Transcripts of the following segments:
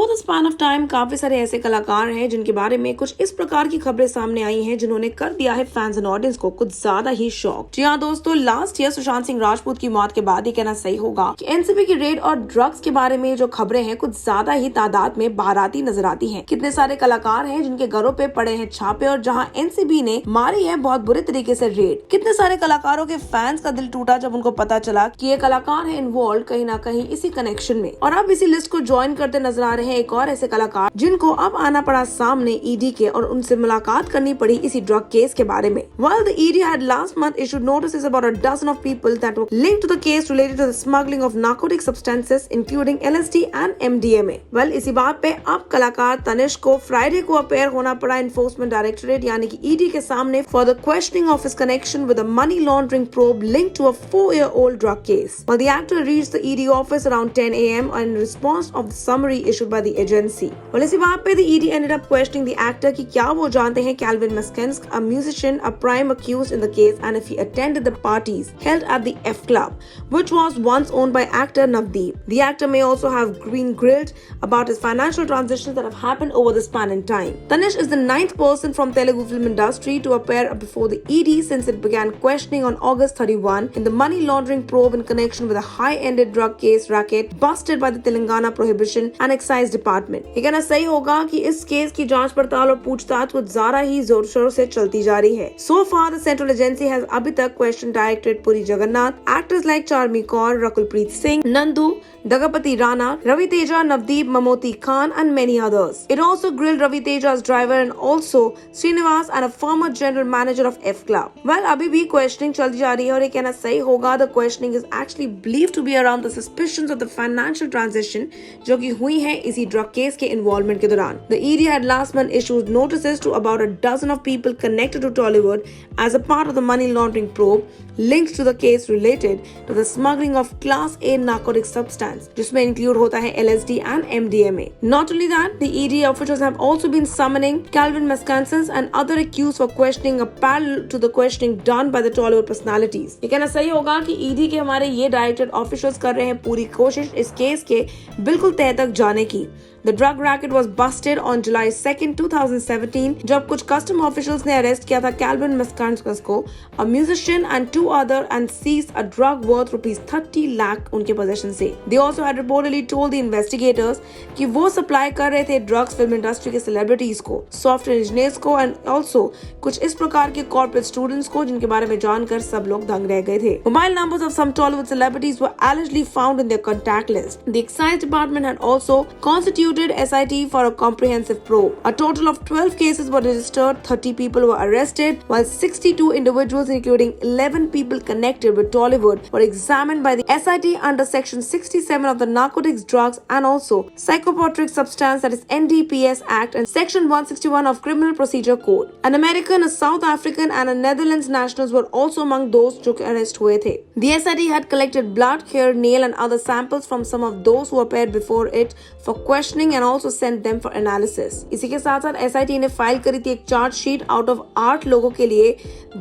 Over the span of time काफी सारे ऐसे कलाकार हैं जिनके बारे में कुछ इस प्रकार की खबरें सामने आई हैं जिन्होंने कर दिया है फैंस एंड ऑडियंस को कुछ ज्यादा ही शॉक। जी हाँ दोस्तों, लास्ट ईयर सुशांत सिंह राजपूत की मौत के बाद ही कहना सही होगा कि एनसीबी की रेड और ड्रग्स के बारे में जो खबरें हैं कुछ ज्यादा ही तादाद में बाहर आती नजर आती हैं। कितने सारे कलाकार हैं जिनके घरों पे पड़े हैं छापे और जहां एनसीबी ने मारी है बहुत बुरे तरीके से रेड। कितने सारे कलाकारों के फैंस का दिल टूटा जब उनको पता चला कि ये कलाकार है इन्वॉल्व कहीं ना कहीं इसी कनेक्शन में। और अब इसी लिस्ट को ज्वाइन करते नजर आ रहे हैं एक और ऐसे कलाकार जिनको अब आना पड़ा सामने ईडी के और उनसे मुलाकात करनी पड़ी इसी ड्रग केस के बारे में। While the ED had last month issued notices about a dozen of people that were linked to the case related to the smuggling of narcotic substances including LSD and MDMA. Well, इसी बात पे अब कलाकार तनिष्क को Friday को appear होना पड़ा enforcement directorate यानी कि ईडी के सामने for the questioning of his connection with a money laundering probe linked to a 4-year-old drug case. While the actor reached the ED office around 10 a.m. in response of the summary issued by the agency. Well, इसी बात पे the ED ended up questioning the actor कि क्या वो जानते हैं Calvin Meskensk, a musician, a prime accused in the case, and if he attended the parties held at the F Club, which was once owned by actor Navdeep. The actor may also have been grilled about his financial transitions that have happened over the span in time. Tanish is the 9th person from Telugu film industry to appear before the ED since it began questioning on August 31 in the money laundering probe in connection with a high-ended drug case racket busted by the Telangana Prohibition and Excise Department. ये कहना सही होगा कि इस case की जांच पड़ताल और पूछताछ कुछ ज्यादा ही जोर शोर से चलती जा रही है। So far, the central agency has अभी तक questioned director Puri Jagannath, actors like Charmi Kaur, Rakulpreet Singh, Nandu, Dagapati Rana, Ravi Teja, Navdeep, Mamoti Khan, and many others. It also grilled Ravi Teja's driver and also Srinivas and a former general manager of F Club. Well, अभी भी questioning चलती जा रही है और ये कहना सही होगा the questioning is actually believed to be around the suspicions of the financial transaction जो कि हुई है इसी drug case के involvement के दौरान. The ED had last month issued notices to about a dozen of people connected to Tollywood as a part of the money laundering probe linked to the case related to the smuggling of Class A narcotic substance, जिसमें include होता है LSD and MDMA. Not only that, the ED officials have also been summoning Calvin Meskensk and other accused for questioning a parallel to the questioning done by the Tollywood personalities. ये कहना सही होगा कि ED के हमारे ये directed officers कर रहे हैं पूरी कोशिश इस केस के बिल्कुल तह तक जाने की। The drug racket was busted on July 2nd, 2017 जब कुछ custom officials ने अरेस्ट किया था Calvin Meskensk को, a musician and two other and seized a drug worth ₹30 lakh उनके possession से। They also had reportedly told the investigators कि वो सप्लाई कर रहे थे ड्रग्स फिल्म इंडस्ट्री के सेलिब्रिटीज को, सॉफ्टवेयर इंजीनियर्स को एंड ऑल्सो कुछ इस प्रकार के कॉर्पोरेट स्टूडेंट्स को जिनके बारे में जानकर सब लोग दंग रह गए थे। Mobile numbers of some Tollywood celebrities were allegedly found in their contact list. The Excise Department had also constituted SIT for a comprehensive probe. A total of 12 cases were registered, 30 people were arrested, while 62 individuals including 11 people connected with Tollywood were examined by the SIT under Section 67 of the Narcotics, Drugs and also Psychotropic Substance that is NDPS Act and Section 161 of Criminal Procedure Code. An American, a South African and a Netherlands nationals were also among those जो arrest हुए थे. The SIT had collected blood, hair, nail and other samples from some of those who appeared before it for questioning and also sent them for analysis. इसी के साथ साथ SIT ने file करी थी एक चार्ज शीट आउट ऑफ 8 लोगों के लिए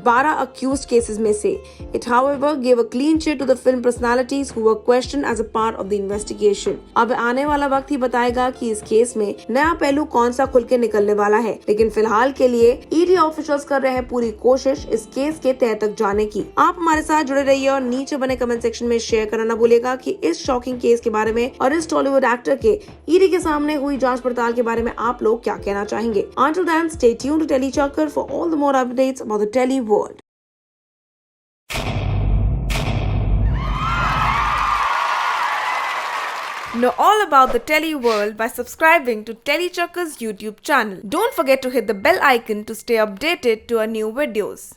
12 accused cases में से. It however gave a clean sheet to the film personalities who were questioned as a part of the investigation. अब आने वाला वक्त ही बताएगा कि इस केस में नया पहलू कौन सा खुल के निकलने वाला है, लेकिन फिलहाल के लिए ED ऑफिसर्स कर रहे हैं पूरी कोशिश इस केस के तह तक जाने की। आप हमारे साथ जुड़े रहिए और नीचे बने कमेंट सेक्शन में शेयर करना ना भूलिएगा कि इस शॉकिंग केस के बारे में और इस टॉलीवुड एक्टर के ED के सामने हुई जांच पड़ताल के बारे में आप लोग क्या कहना चाहेंगे। Until then, stay tuned to Telly Chakkar for all the more updates about the Telly world. Know all about the Telly world by subscribing to Telly Chakkar's YouTube channel. Don't forget to hit the bell icon to stay updated to our new videos.